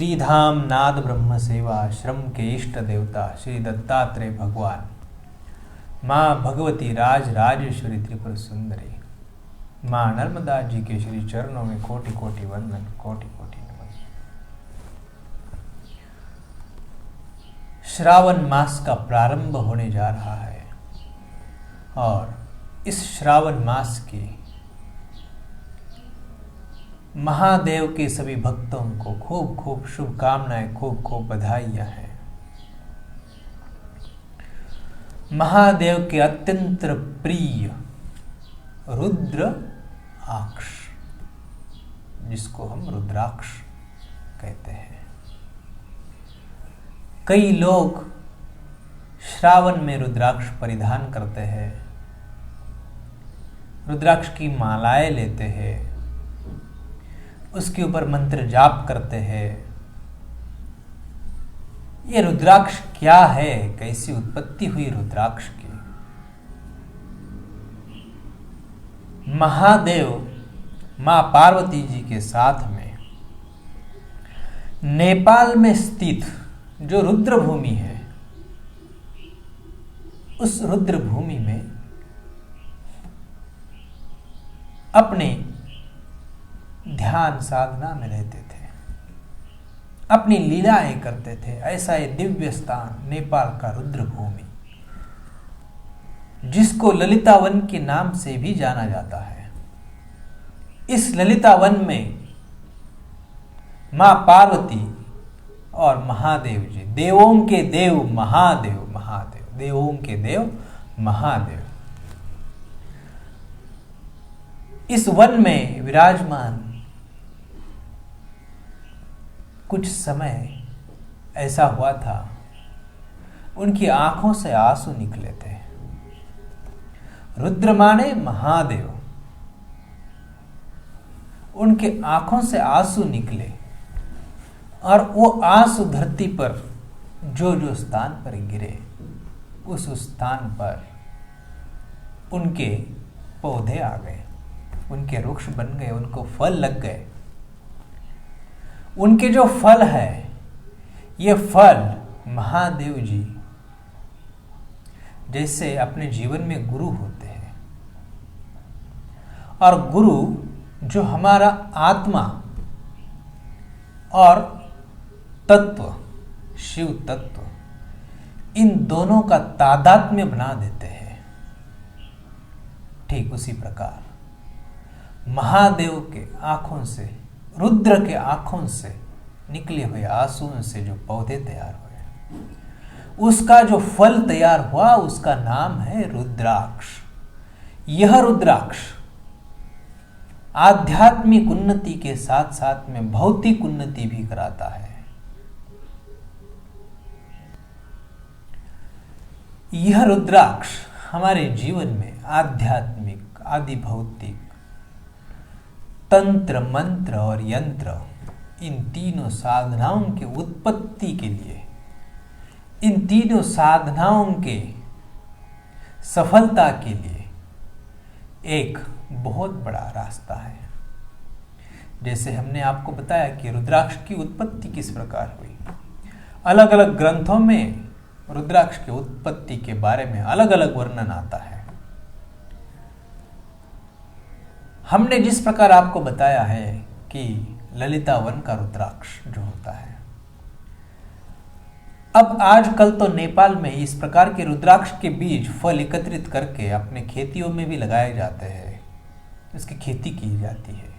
श्रीधाम नाद ब्रह्म सेवा श्रम के इष्ट देवता श्री दत्तात्रेय भगवान, माँ भगवती राज राजेश्वरी त्रिपुर सुंदरी, माँ नर्मदा जी के श्री चरणों में कोटि कोटि वंदन, कोटि कोटि नमन। श्रावण मास का प्रारंभ होने जा रहा है और इस श्रावण मास की महादेव के सभी भक्तों को खूब खूब शुभकामनाएं, खूब खूब बधाइयां हैं। महादेव के अत्यंत प्रिय रुद्र आक्ष, जिसको हम रुद्राक्ष कहते हैं। कई लोग श्रावण में रुद्राक्ष परिधान करते हैं, रुद्राक्ष की मालाएं लेते हैं, उसके ऊपर मंत्र जाप करते हैं। ये रुद्राक्ष क्या है, कैसी उत्पत्ति हुई रुद्राक्ष की? महादेव मां पार्वती जी के साथ में नेपाल में स्थित जो रुद्र भूमि है, उस रुद्र भूमि में अपने ध्यान साधना में रहते थे, अपनी लीलाएं करते थे। ऐसा ये दिव्य स्थान नेपाल का रुद्र भूमि, जिसको ललिता वन के नाम से भी जाना जाता है। इस ललिता वन में मां पार्वती और महादेव जी, देवों के देव महादेव, महादेव देवों के देव महादेव, इस वन में विराजमान। कुछ समय ऐसा हुआ था, उनकी आंखों से आंसू निकले थे। रुद्र माने महादेव, उनके आंखों से आंसू निकले और वो आंसू धरती पर जो जो स्थान पर गिरे, उस स्थान पर उनके पौधे आ गए, उनके वृक्ष बन गए, उनको फल लग गए। उनके जो फल है, ये फल महादेव जी जैसे अपने जीवन में गुरु होते हैं, और गुरु जो हमारा आत्मा और तत्व, शिव तत्व, इन दोनों का तादात्म्य बना देते हैं। ठीक उसी प्रकार महादेव के आंखों से, रुद्र के आंखों से निकले हुए आंसुओं से जो पौधे तैयार हुए, उसका जो फल तैयार हुआ, उसका नाम है रुद्राक्ष। यह रुद्राक्ष आध्यात्मिक उन्नति के साथ साथ में भौतिक उन्नति भी कराता है। यह रुद्राक्ष हमारे जीवन में आध्यात्मिक, आदि भौतिक, तंत्र, मंत्र और यंत्र, इन तीनों साधनाओं के उत्पत्ति के लिए, इन तीनों साधनाओं के सफलता के लिए एक बहुत बड़ा रास्ता है। जैसे हमने आपको बताया कि रुद्राक्ष की उत्पत्ति किस प्रकार हुई, अलग अलग ग्रंथों में रुद्राक्ष की उत्पत्ति के बारे में अलग अलग वर्णन आता है। हमने जिस प्रकार आपको बताया है कि ललिता वन का रुद्राक्ष जो होता है, अब आजकल तो नेपाल में इस प्रकार के रुद्राक्ष के बीज, फल एकत्रित करके अपने खेतियों में भी लगाए जाते हैं, इसकी खेती की जाती है।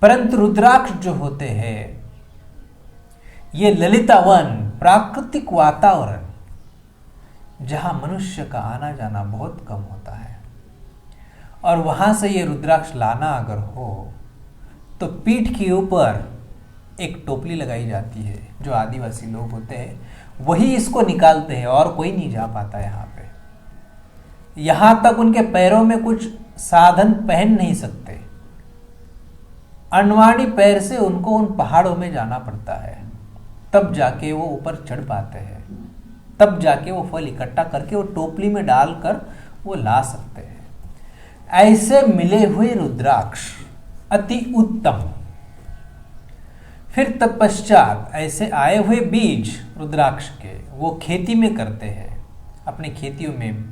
परंतु रुद्राक्ष जो होते हैं, ये ललिता वन, प्राकृतिक वातावरण, जहां मनुष्य का आना जाना बहुत कम होता है, और वहां से ये रुद्राक्ष लाना अगर हो तो पीठ के ऊपर एक टोपली लगाई जाती है। जो आदिवासी लोग होते हैं वही इसको निकालते हैं, और कोई नहीं जा पाता यहाँ पे। यहां तक उनके पैरों में कुछ साधन पहन नहीं सकते, अनवाणी पैर से उनको उन पहाड़ों में जाना पड़ता है, तब जाके वो ऊपर चढ़ पाते हैं, तब जाके वो फल इकट्ठा करके वो टोपली में डालकर वो ला सकते हैं। ऐसे मिले हुए रुद्राक्ष अति उत्तम, फिर तत्पश्चात ऐसे आए हुए बीज रुद्राक्ष के वो खेती में करते हैं, अपनी खेतियों में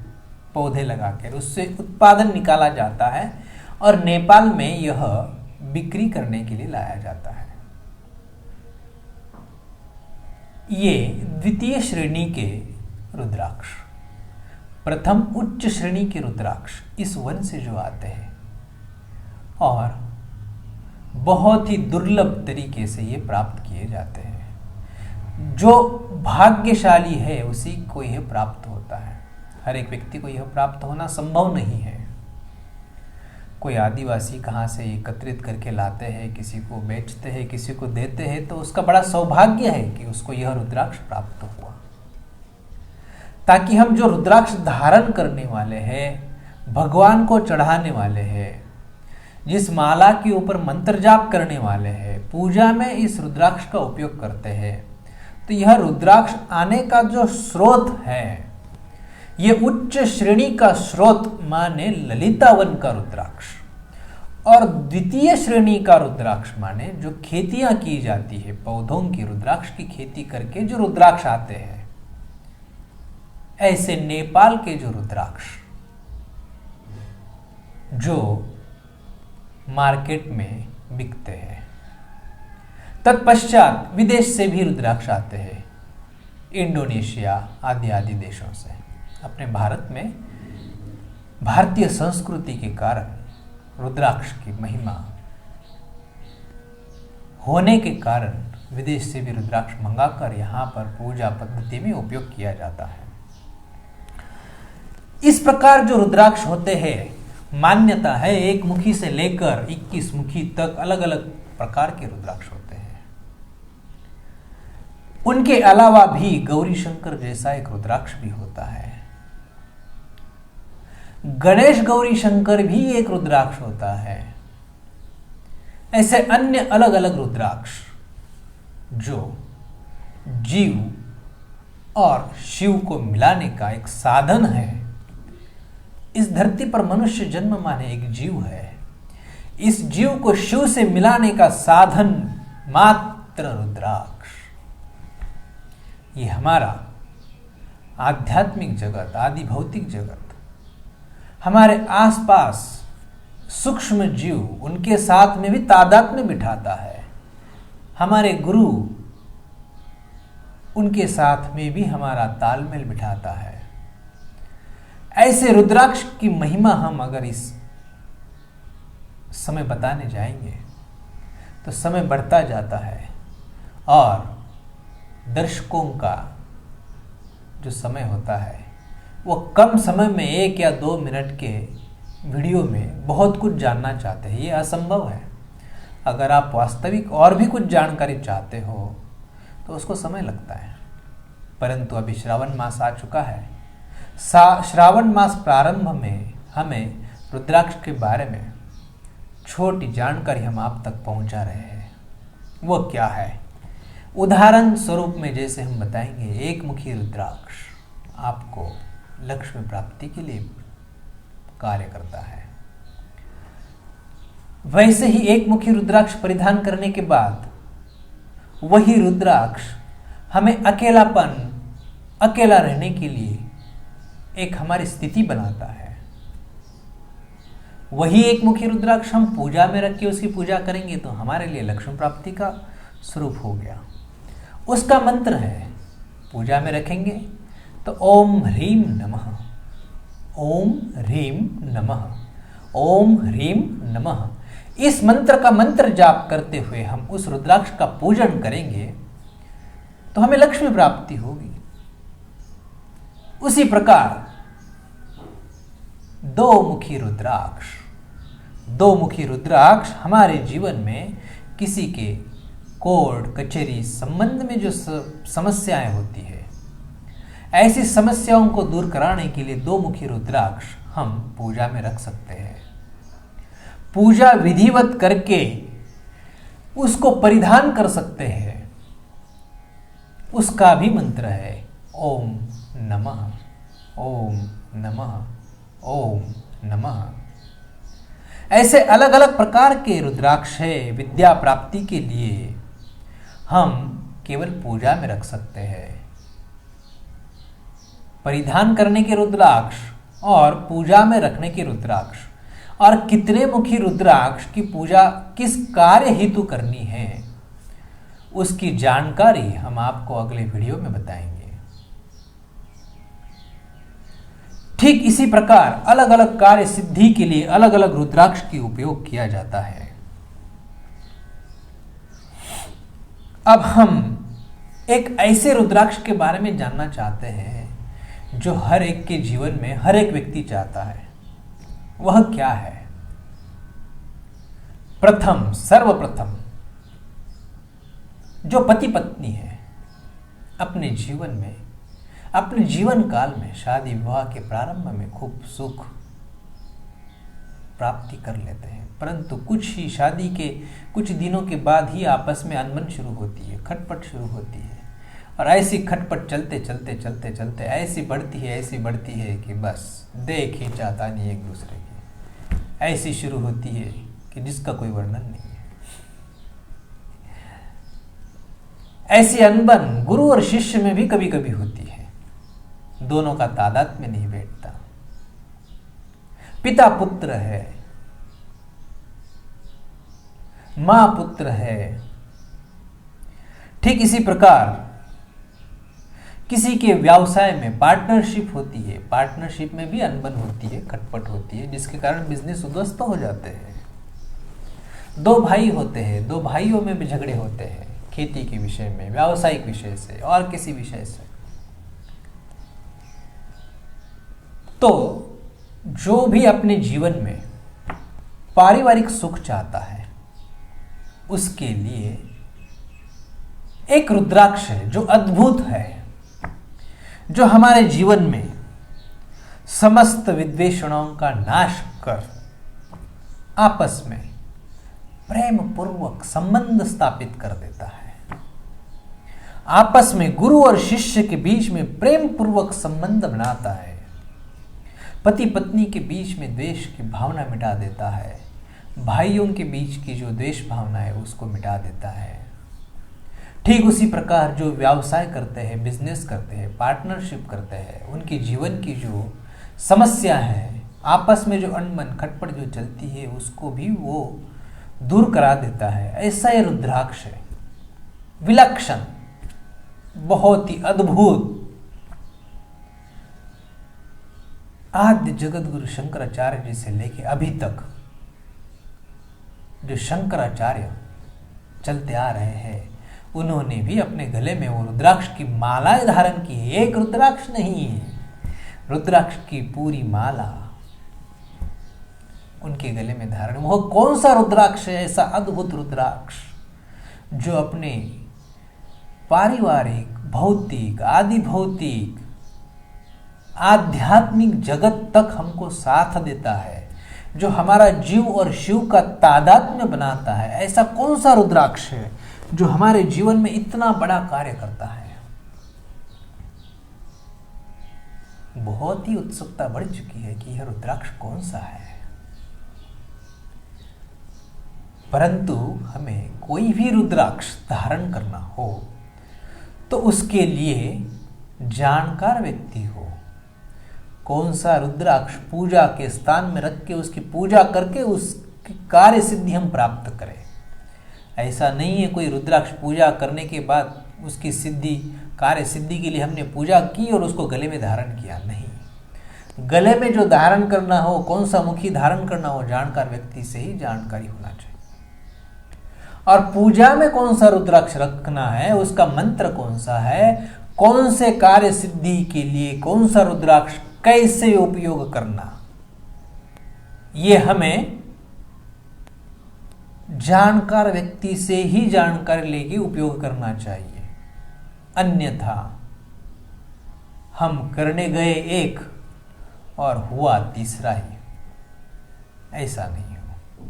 पौधे लगाकर उससे उत्पादन निकाला जाता है और नेपाल में यह बिक्री करने के लिए लाया जाता है। ये द्वितीय श्रेणी के रुद्राक्ष, प्रथम उच्च श्रेणी के रुद्राक्ष इस वन से जो आते हैं और बहुत ही दुर्लभ तरीके से ये प्राप्त किए जाते हैं। जो भाग्यशाली है उसी को यह प्राप्त होता है, हर एक व्यक्ति को यह प्राप्त होना संभव नहीं है। कोई आदिवासी कहाँ से एकत्रित करके लाते हैं, किसी को बेचते हैं, किसी को देते हैं, तो उसका बड़ा सौभाग्य है कि उसको यह रुद्राक्ष प्राप्त हुआ। ताकि हम जो रुद्राक्ष धारण करने वाले हैं, भगवान को चढ़ाने वाले हैं, जिस माला के ऊपर मंत्र जाप करने वाले हैं, पूजा में इस रुद्राक्ष का उपयोग करते हैं, तो यह रुद्राक्ष आने का जो स्रोत है, ये उच्च श्रेणी का स्रोत माने ललितावन का रुद्राक्ष, और द्वितीय श्रेणी का रुद्राक्ष माने जो खेतियां की जाती है, पौधों की रुद्राक्ष की खेती करके जो रुद्राक्ष आते हैं, ऐसे नेपाल के जो रुद्राक्ष जो मार्केट में बिकते हैं। तत्पश्चात विदेश से भी रुद्राक्ष आते हैं, इंडोनेशिया आदि आदि देशों से। अपने भारत में भारतीय संस्कृति के कारण रुद्राक्ष की महिमा होने के कारण विदेश से भी रुद्राक्ष मंगाकर यहाँ पर पूजा पद्धति में उपयोग किया जाता है। इस प्रकार जो रुद्राक्ष होते हैं, मान्यता है एक मुखी से लेकर 21 मुखी तक अलग अलग प्रकार के रुद्राक्ष होते हैं। उनके अलावा भी गौरी शंकर जैसा एक रुद्राक्ष भी होता है, गणेश गौरी शंकर भी एक रुद्राक्ष होता है। ऐसे अन्य अलग अलग रुद्राक्ष जो जीव और शिव को मिलाने का एक साधन है। इस धरती पर मनुष्य जन्म माने एक जीव है, इस जीव को शिव से मिलाने का साधन मात्र रुद्राक्ष। ये हमारा आध्यात्मिक जगत, आदि भौतिक जगत, हमारे आसपास सूक्ष्म जीव, उनके साथ में भी तादात्म्य बिठाता है। हमारे गुरु, उनके साथ में भी हमारा तालमेल बिठाता है। ऐसे रुद्राक्ष की महिमा हम अगर इस समय बताने जाएंगे तो समय बढ़ता जाता है और दर्शकों का जो समय होता है वो कम समय में 1 या 2 मिनट के वीडियो में बहुत कुछ जानना चाहते हैं। ये असंभव है। अगर आप वास्तविक और भी कुछ जानकारी चाहते हो तो उसको समय लगता है। परंतु अभी श्रावण मास आ चुका है। श्रावण मास प्रारंभ में हमें रुद्राक्ष के बारे में छोटी जानकारी हम आप तक पहुंचा रहे हैं। वो क्या है? उदाहरण स्वरूप में जैसे हम बताएंगे, एक मुखी रुद्राक्ष आपको लक्ष्मी प्राप्ति के लिए कार्य करता है। वैसे ही एक मुखी रुद्राक्ष परिधान करने के बाद वही रुद्राक्ष हमें अकेला रहने के लिए एक हमारी स्थिति बनाता है। वही एक मुखी रुद्राक्ष हम पूजा में रख के उसकी पूजा करेंगे तो हमारे लिए लक्ष्मी प्राप्ति का स्वरूप हो गया। उसका मंत्र है, पूजा में रखेंगे तो ओम ह्रीम नमः, ओम ह्रीम नमः, ओम ह्रीम नमः। इस मंत्र का मंत्र जाप करते हुए हम उस रुद्राक्ष का पूजन करेंगे तो हमें लक्ष्मी प्राप्ति होगी। उसी प्रकार दो मुखी रुद्राक्ष हमारे जीवन में किसी के कोर्ट कचहरी संबंध में जो समस्याएं होती है, ऐसी समस्याओं को दूर कराने के लिए दो मुखी रुद्राक्ष हम पूजा में रख सकते हैं। पूजा विधिवत करके उसको परिधान कर सकते हैं। उसका भी मंत्र है ओम नमः, ओम नमः, ओम नमः। ऐसे अलग अलग प्रकार के रुद्राक्ष है विद्या प्राप्ति के लिए, हम केवल पूजा में रख सकते हैं। परिधान करने के रुद्राक्ष और पूजा में रखने के रुद्राक्ष और कितने मुखी रुद्राक्ष की पूजा किस कार्य हेतु करनी है, उसकी जानकारी हम आपको अगले वीडियो में बताएंगे। ठीक इसी प्रकार अलग अलग कार्य सिद्धि के लिए अलग अलग रुद्राक्ष की उपयोग किया जाता है। अब हम एक ऐसे रुद्राक्ष के बारे में जानना चाहते हैं जो हर एक के जीवन में हर एक व्यक्ति चाहता है। वह क्या है? सर्वप्रथम जो पति पत्नी है अपने जीवन में, अपने जीवन काल में शादी विवाह के प्रारंभ में खूब सुख प्राप्ति कर लेते हैं, परंतु कुछ ही शादी के कुछ दिनों के बाद ही आपस में अनबन शुरू होती है, खटपट शुरू होती है। और ऐसी खटपट चलते चलते चलते चलते ऐसी बढ़ती है कि बस देख ही चाहता नहीं एक दूसरे की, ऐसी शुरू होती है कि जिसका कोई वर्णन नहीं है। ऐसी अनबन गुरु और शिष्य में भी कभी कभी होती है, दोनों का तादाद में नहीं बैठता। पिता पुत्र है, मां पुत्र है। ठीक इसी प्रकार किसी के व्यवसाय में पार्टनरशिप होती है, पार्टनरशिप में भी अनबन होती है, खटपट होती है, जिसके कारण बिजनेस उद्ध्वस्त हो जाते हैं। दो भाई होते हैं, दो भाइयों में भी झगड़े होते हैं, खेती के विषय में, व्यावसायिक विषय से और किसी विषय से। तो जो भी अपने जीवन में पारिवारिक सुख चाहता है उसके लिए एक रुद्राक्ष है जो अद्भुत है, जो हमारे जीवन में समस्त विद्वेषणों का नाश कर आपस में प्रेम पूर्वक संबंध स्थापित कर देता है। आपस में गुरु और शिष्य के बीच में प्रेम पूर्वक संबंध बनाता है। पति पत्नी के बीच में द्वेष की भावना मिटा देता है। भाइयों के बीच की जो द्वेष भावना है उसको मिटा देता है। ठीक उसी प्रकार जो व्यवसाय करते हैं, बिजनेस करते हैं, पार्टनरशिप करते हैं, उनके जीवन की जो समस्या है, आपस में जो अनबन खटपट जो चलती है, उसको भी वो दूर करा देता है। ऐसा ये रुद्राक्ष है, विलक्षण, बहुत ही अद्भुत। आद्य जगत गुरु शंकराचार्य जी से लेके अभी तक जो शंकराचार्य चलते आ रहे हैं, उन्होंने भी अपने गले में वो रुद्राक्ष की मालाएं धारण की है। एक रुद्राक्ष नहीं है, रुद्राक्ष की पूरी माला उनके गले में धारण। वो कौन सा रुद्राक्ष है? ऐसा अद्भुत रुद्राक्ष जो अपने पारिवारिक, भौतिक, आदि भौतिक, आध्यात्मिक जगत तक हमको साथ देता है, जो हमारा जीव और शिव का तादात्म्य बनाता है। ऐसा कौन सा रुद्राक्ष है जो हमारे जीवन में इतना बड़ा कार्य करता है? बहुत ही उत्सुकता बढ़ चुकी है कि यह रुद्राक्ष कौन सा है। परंतु हमें कोई भी रुद्राक्ष धारण करना हो तो उसके लिए जानकार व्यक्ति हो। कौन सा रुद्राक्ष पूजा के स्थान में रख के उसकी पूजा करके उसकी कार्य सिद्धि हम प्राप्त करें। ऐसा नहीं है कोई रुद्राक्ष पूजा करने के बाद उसकी सिद्धि, कार्य सिद्धि के लिए हमने पूजा की और उसको गले में धारण किया, नहीं। गले में जो धारण करना हो, कौन सा मुखी धारण करना हो, जानकार व्यक्ति से ही जानकारी होना चाहिए। और पूजा में कौन सा रुद्राक्ष रखना है, उसका मंत्र कौन सा है, कौन से कार्य सिद्धि के लिए कौन सा रुद्राक्ष कैसे उपयोग करना, ये हमें जानकार व्यक्ति से ही जानकारी लेके उपयोग करना चाहिए। अन्यथा हम करने गए एक और हुआ तीसरा ही, ऐसा नहीं हो।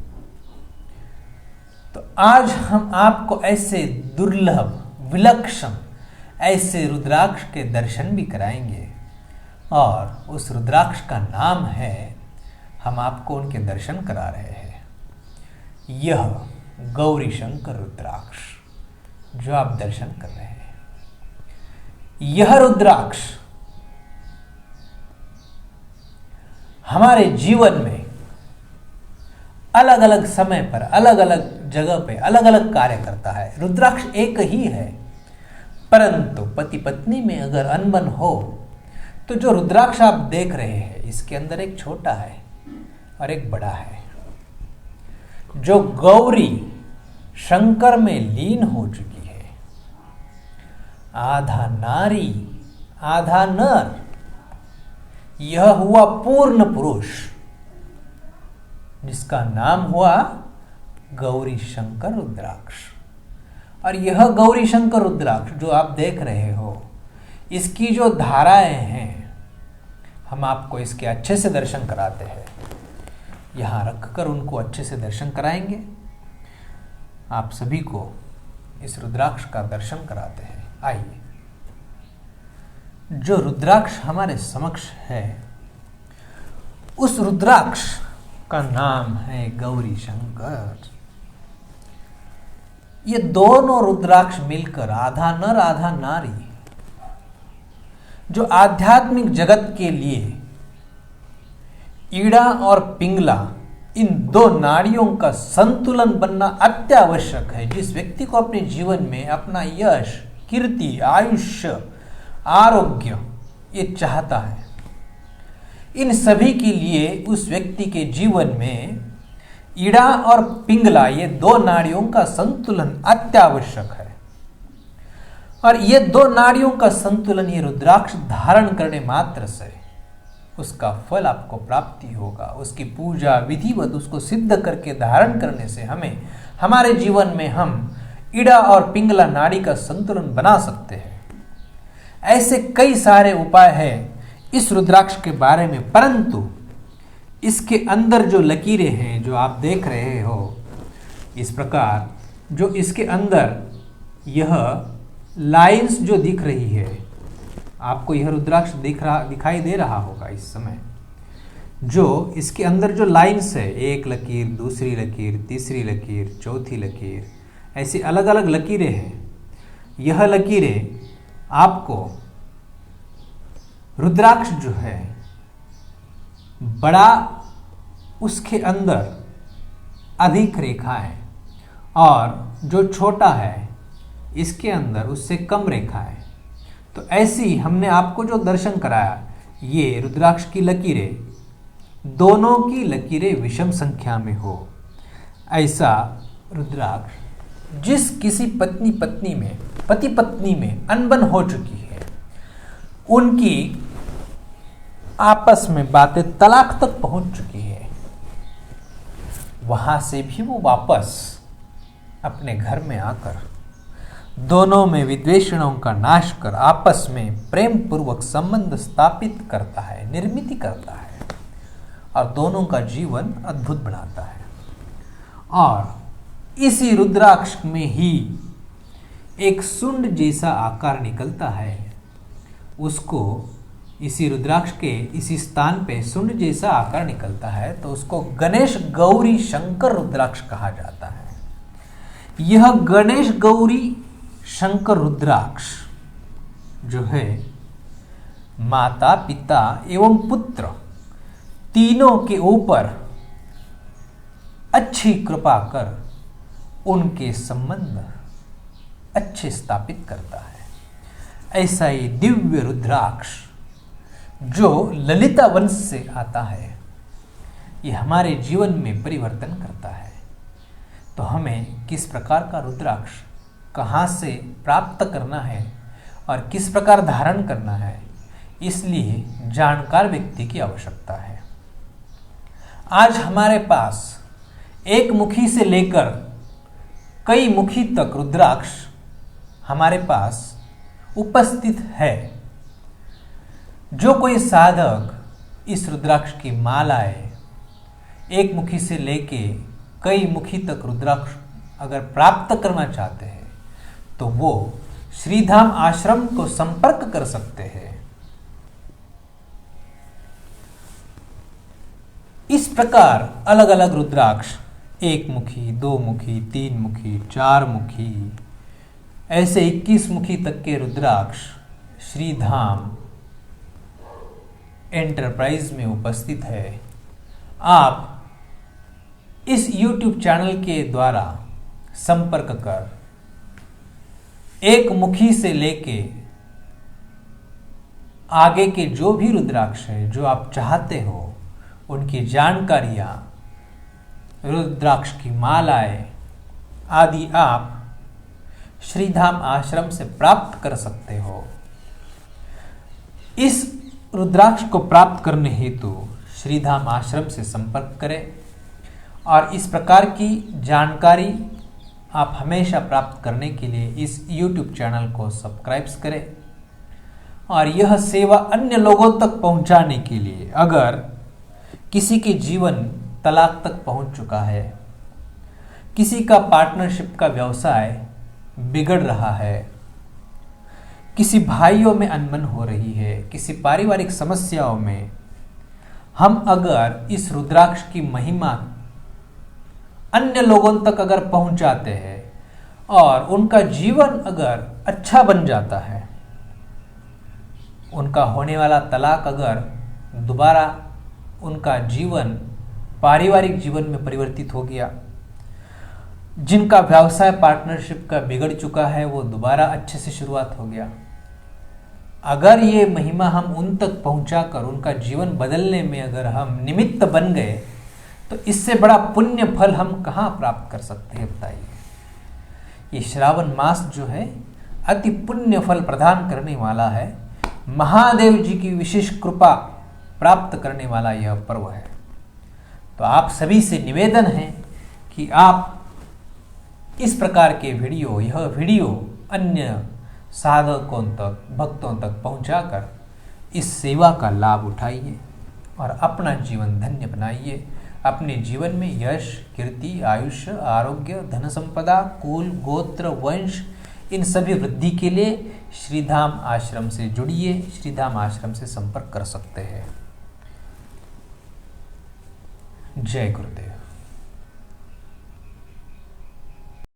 तो आज हम आपको ऐसे दुर्लभ, विलक्षण ऐसे रुद्राक्ष के दर्शन भी कराएंगे और उस रुद्राक्ष का नाम है, हम आपको उनके दर्शन करा रहे हैं, यह गौरी शंकर रुद्राक्ष। जो आप दर्शन कर रहे हैं, यह रुद्राक्ष हमारे जीवन में अलग अलग समय पर, अलग अलग जगह पे अलग अलग कार्य करता है। रुद्राक्ष एक ही है, परंतु पति पत्नी में अगर अनबन हो तो जो रुद्राक्ष आप देख रहे हैं, इसके अंदर एक छोटा है और एक बड़ा है। जो गौरी शंकर में लीन हो चुकी है, आधा नारी आधा नर, यह हुआ पूर्ण पुरुष, जिसका नाम हुआ गौरी शंकर रुद्राक्ष। और यह गौरी शंकर रुद्राक्ष जो आप देख रहे हो, इसकी जो धाराएं हैं, हम आपको इसके अच्छे से दर्शन कराते हैं। यहां रखकर उनको अच्छे से दर्शन कराएंगे। आप सभी को इस रुद्राक्ष का दर्शन कराते हैं। आइए, जो रुद्राक्ष हमारे समक्ष है, उस रुद्राक्ष का नाम है गौरी शंकर। ये दोनों रुद्राक्ष मिलकर आधा नर आधा नारी, जो आध्यात्मिक जगत के लिए ईड़ा और पिंगला, इन दो नाड़ियों का संतुलन बनना अत्यावश्यक है। जिस व्यक्ति को अपने जीवन में अपना यश, कीर्ति, आयुष्य, आरोग्य ये चाहता है, इन सभी के लिए उस व्यक्ति के जीवन में ईड़ा और पिंगला, ये दो नाड़ियों का संतुलन अत्यावश्यक है। और ये दो नाड़ियों का संतुलन, ये रुद्राक्ष धारण करने मात्र से उसका फल आपको प्राप्ति होगा। उसकी पूजा विधिवत उसको सिद्ध करके धारण करने से हमें, हमारे जीवन में हम ईड़ा और पिंगला नाड़ी का संतुलन बना सकते हैं। ऐसे कई सारे उपाय हैं इस रुद्राक्ष के बारे में, परंतु इसके अंदर जो लकीरें हैं, जो आप देख रहे हो इस प्रकार, जो इसके अंदर यह लाइंस जो दिख रही है, आपको यह रुद्राक्ष दिखाई दे रहा होगा इस समय। जो इसके अंदर जो लाइंस है, एक लकीर, दूसरी लकीर, तीसरी लकीर, चौथी लकीर, ऐसी अलग अलग लकीरें हैं। यह लकीरें आपको रुद्राक्ष जो है बड़ा, उसके अंदर अधिक रेखाएं, और जो छोटा है इसके अंदर उससे कम रेखाएं। तो ऐसी हमने आपको जो दर्शन कराया, ये रुद्राक्ष की लकीरें, दोनों की लकीरें विषम संख्या में हो, ऐसा रुद्राक्ष जिस किसी पति पत्नी में अनबन हो चुकी है, उनकी आपस में बातें तलाक तक पहुंच चुकी है, वहां से भी वो वापस अपने घर में आकर दोनों में विद्वेषणों का नाश कर आपस में प्रेम पूर्वक संबंध स्थापित करता है, निर्मित करता है, और दोनों का जीवन अद्भुत बनाता है। और इसी रुद्राक्ष में ही एक सुंड जैसा आकार निकलता है, उसको इसी रुद्राक्ष के इसी स्थान पे सुंड जैसा आकार निकलता है, तो उसको गणेश गौरी शंकर रुद्राक्ष कहा जाता है। यह गणेश गौरी शंकर रुद्राक्ष जो है, माता, पिता एवं पुत्र तीनों के ऊपर अच्छी कृपा कर उनके संबंध अच्छे स्थापित करता है। ऐसा ही दिव्य रुद्राक्ष जो ललिता वंश से आता है, ये हमारे जीवन में परिवर्तन करता है। तो हमें किस प्रकार का रुद्राक्ष कहाँ से प्राप्त करना है और किस प्रकार धारण करना है, इसलिए जानकार व्यक्ति की आवश्यकता है। आज हमारे पास एक मुखी से लेकर कई मुखी तक रुद्राक्ष हमारे पास उपस्थित है। जो कोई साधक इस रुद्राक्ष की मालाएं एक मुखी से लेके कई मुखी तक रुद्राक्ष अगर प्राप्त करना चाहते हैं, तो वो श्रीधाम आश्रम को संपर्क कर सकते हैं। इस प्रकार अलग अलग रुद्राक्ष, एक मुखी, दो मुखी, तीन मुखी, चार मुखी, ऐसे 21 मुखी तक के रुद्राक्ष श्रीधाम एंटरप्राइज में उपस्थित है। आप इस YouTube चैनल के द्वारा संपर्क कर एक मुखी से लेके आगे के जो भी रुद्राक्ष है जो आप चाहते हो उनकी जानकारियां, रुद्राक्ष की मालाएं आदि आप श्रीधाम आश्रम से प्राप्त कर सकते हो। इस रुद्राक्ष को प्राप्त करने हेतु श्रीधाम आश्रम से संपर्क करें और इस प्रकार की जानकारी आप हमेशा प्राप्त करने के लिए इस YouTube चैनल को सब्सक्राइब करें। और यह सेवा अन्य लोगों तक पहुंचाने के लिए, अगर किसी के जीवन तलाक तक पहुंच चुका है, किसी का पार्टनरशिप का व्यवसाय बिगड़ रहा है, किसी भाइयों में अनबन हो रही है, किसी पारिवारिक समस्याओं में, हम अगर इस रुद्राक्ष की महिमा अन्य लोगों तक अगर पहुंचाते हैं और उनका जीवन अगर अच्छा बन जाता है, उनका होने वाला तलाक अगर दोबारा उनका जीवन पारिवारिक जीवन में परिवर्तित हो गया, जिनका व्यवसाय पार्टनरशिप का बिगड़ चुका है वो दोबारा अच्छे से शुरुआत हो गया, अगर ये महिमा हम उन तक पहुंचाकर उनका जीवन बदलने में अगर हम निमित्त बन गए तो इससे बड़ा पुण्य फल हम कहाँ प्राप्त कर सकते हैं बताइए। ये श्रावण मास जो है अति पुण्य फल प्रदान करने वाला है, महादेव जी की विशेष कृपा प्राप्त करने वाला यह पर्व है। तो आप सभी से निवेदन है कि आप इस प्रकार के यह वीडियो अन्य साधकों तक, भक्तों तक पहुंचाकर इस सेवा का लाभ उठाइए और अपना जीवन धन्य बनाइए। अपने जीवन में यश, कीर्ति, आयुष्य, आरोग्य, धन संपदा, कुल, गोत्र, वंश इन सभी वृद्धि के लिए श्रीधाम आश्रम से जुड़िए, श्रीधाम आश्रम से संपर्क कर सकते हैं। जय गुरुदेव।